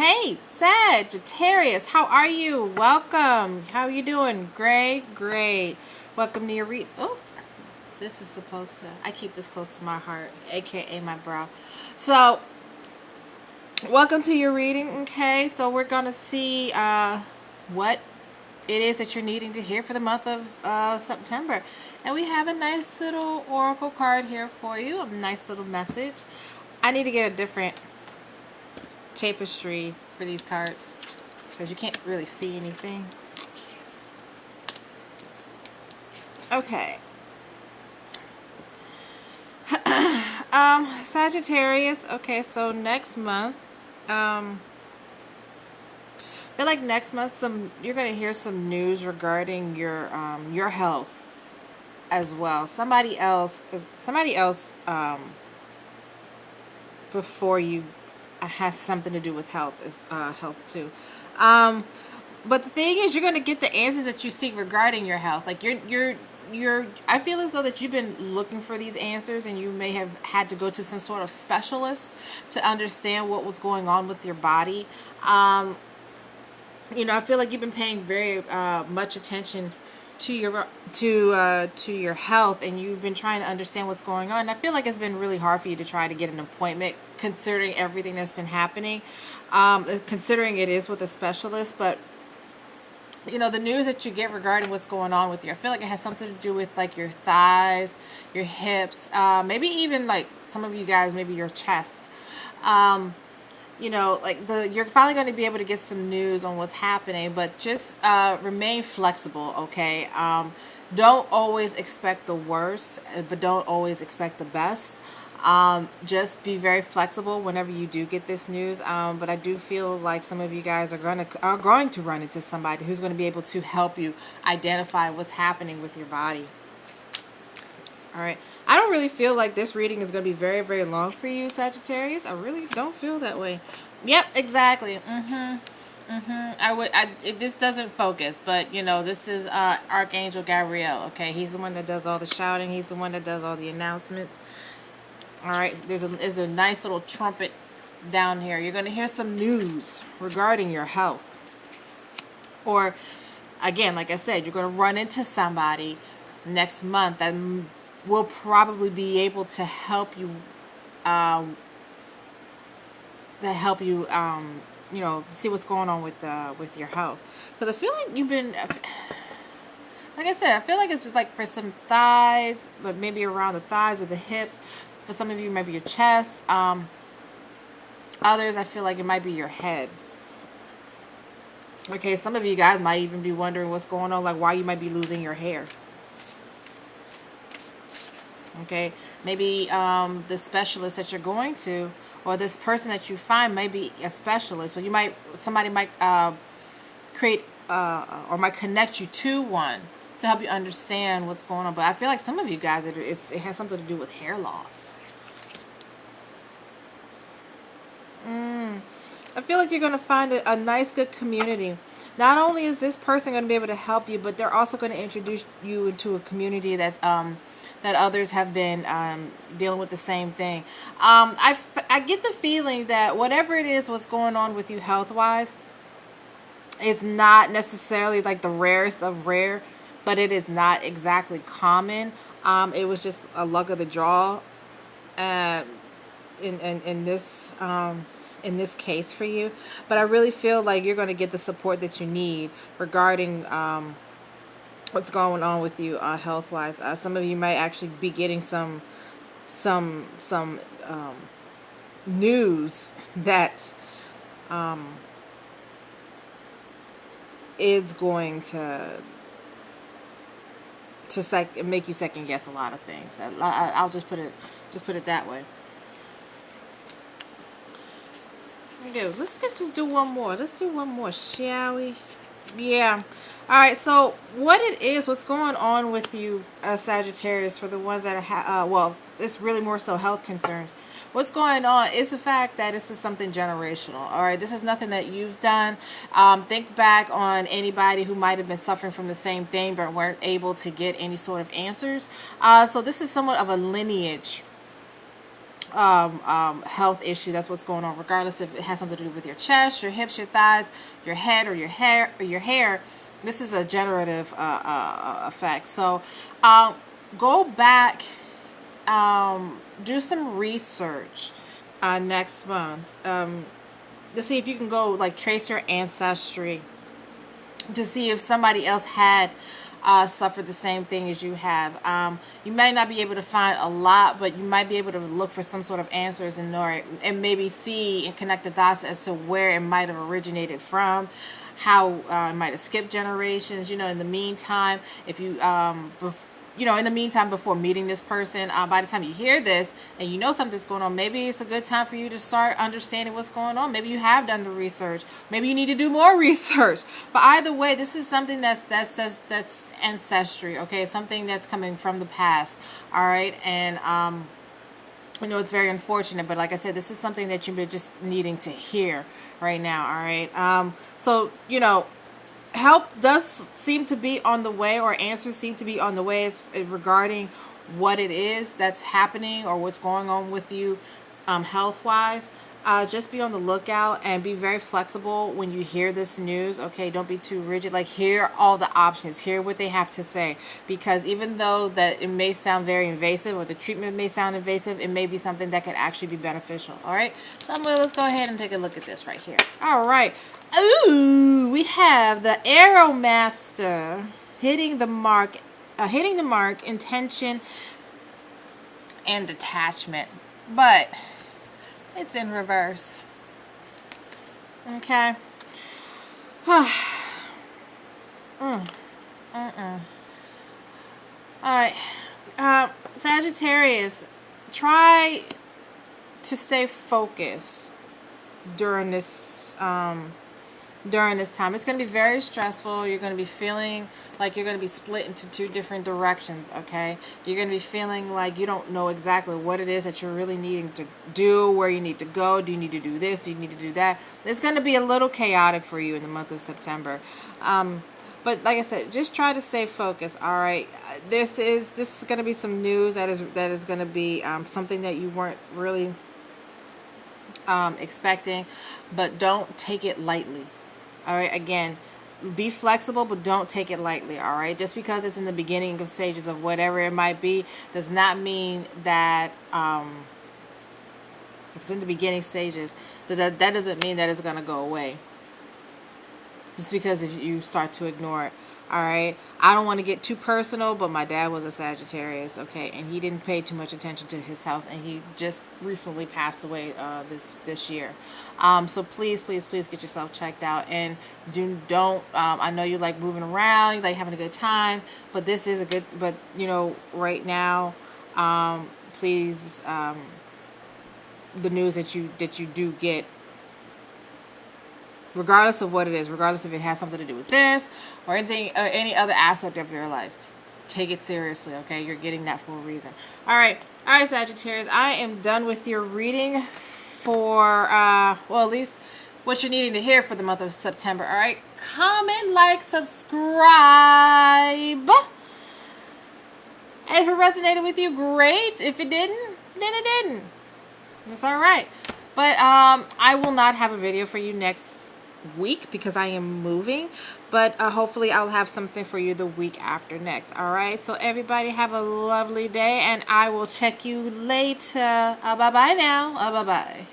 Hey, Sagittarius, how are you? Welcome. How are you doing? Great, great. Welcome to your read. Oh, this is supposed to. I keep this close to my heart, aka my brow. So, welcome to your reading. Okay, so we're gonna see what it is that you're needing to hear for the month of September, and we have a nice little oracle card here for you. A nice little message. I need to get a different tapestry for these cards because you can't really see anything. Okay. Sagittarius. Okay, so next month, I feel like next month you're gonna hear some news regarding your health as well. Somebody else before you has something to do with health too. But the thing is, you're going to get the answers that you seek regarding your health. Like I feel as though that you've been looking for these answers, and you may have had to go to some sort of specialist to understand what was going on with your body. I feel like you've been paying very much attention to your health, and you've been trying to understand what's going on. And I feel like it's been really hard for you to try to get an appointment, considering everything that's been happening, considering it is with a specialist. But the news that you get regarding what's going on with you, I feel like it has something to do with like your thighs, your hips, maybe even like some of you guys, maybe your chest. You're finally going to be able to get some news on what's happening, but just remain flexible, okay? Don't always expect the worst, but don't always expect the best. Just be very flexible whenever you do get this news. But I do feel like some of you guys are going to run into somebody who's going to be able to help you identify what's happening with your body. All right. I don't really feel like this reading is going to be very, very long for you, Sagittarius. I really don't feel that way. Yep, exactly. This doesn't focus, but this is Archangel Gabriel. Okay, he's the one that does all the shouting. He's the one that does all the announcements. All right, there's a nice little trumpet down here. You're going to hear some news regarding your health, or again, like I said, you're going to run into somebody next month that will probably be able to help you see what's going on with your health. Because I feel like you've been, like I said, I feel like it's like for some thighs, but maybe around the thighs or the hips. For some of you, maybe your chest. Others, I feel like it might be your head. Okay, some of you guys might even be wondering what's going on, like why you might be losing your hair. Okay, maybe the specialist that you're going to, or this person that you find, may be a specialist. So somebody might create or might connect you to one to help you understand what's going on. But I feel like some of you guys, it has something to do with hair loss. I feel like you're going to find a nice, good community. Not only is this person going to be able to help you, but they're also going to introduce you into a community that others have been dealing with the same thing. I get the feeling that whatever it is, what's going on with you health-wise, is not necessarily like the rarest of rare, but it is not exactly common. It was just a luck of the draw in this case for you. But I really feel like you're going to get the support that you need regarding what's going on with you health-wise. Some of you might actually be getting some news that is going to make you second guess a lot of things. I'll just put it that way. Okay, let's just do one more. Let's do one more, shall we? Yeah. All right. So what's going on with you, Sagittarius? For the ones that have, it's really more so health concerns. What's going on is the fact that this is something generational. All right, this is nothing that you've done. Think back on anybody who might have been suffering from the same thing but weren't able to get any sort of answers. So this is somewhat of a lineage health issue that's what's going on, regardless if it has something to do with your chest, your hips, your thighs, your head, or your hair. This is a generative effect. So go back, do some research next month to see if you can go like trace your ancestry, to see if somebody else had suffered the same thing as you have. You might not be able to find a lot, but you might be able to look for some sort of answers and maybe see and connect the dots as to where it might have originated from, how it might have skipped generations. In the meantime, if you in the meantime, before meeting this person, by the time you hear this and you know something's going on, maybe it's a good time for you to start understanding what's going on. Maybe you have done the research. Maybe you need to do more research. But either way, this is something that's ancestry, okay? Something that's coming from the past, all right? And it's very unfortunate, but like I said, this is something that you've been just needing to hear right now, all right? So, help does seem to be on the way, or answers seem to be on the way regarding what it is that's happening or what's going on with you health-wise. Just be on the lookout and be very flexible when you hear this news, okay? Don't be too rigid. Like, hear all the options. Hear what they have to say. Because even though that it may sound very invasive, or the treatment may sound invasive, it may be something that could actually be beneficial, all right? So let's go ahead and take a look at this right here. All right. Ooh, we have the Arrow Master hitting the mark, intention, and detachment. But it's in reverse. Okay. Alright. Sagittarius, try to stay focused during this time. It's going to be very stressful. You're going to be feeling like you're going to be split into two different directions, okay? You're going to be feeling like you don't know exactly what it is that you're really needing to do, where you need to go. Do you need to do this? Do you need to do that? It's going to be a little chaotic for you in the month of September. But like I said, just try to stay focused, all right? This is going to be some news that is going to be something that you weren't really expecting, but don't take it lightly. All right, again, be flexible, but don't take it lightly, all right? Just because it's in the beginning of stages of whatever it might be does not mean that if it's in the beginning stages, that doesn't mean that it's going to go away. Just because if you start to ignore it, all right? I don't want to get too personal, but my dad was a Sagittarius, okay? And he didn't pay too much attention to his health, and he just recently passed away this year. So please get yourself checked out. And don't I know you like moving around, you like having a good time, but this is a good, but right now, please, the news that you do get, regardless of what it is, regardless if it has something to do with this or anything, or any other aspect of your life, take it seriously, okay? You're getting that for a reason. All right, Sagittarius, I am done with your reading for, well, at least what you're needing to hear for the month of September, all right? Comment, like, subscribe. And if it resonated with you, great. If it didn't, then it didn't. That's all right. But I will not have a video for you next week because I am moving, but hopefully I'll have something for you the week after next. All right, so everybody have a lovely day, and I will check you later. Bye bye now. Bye bye.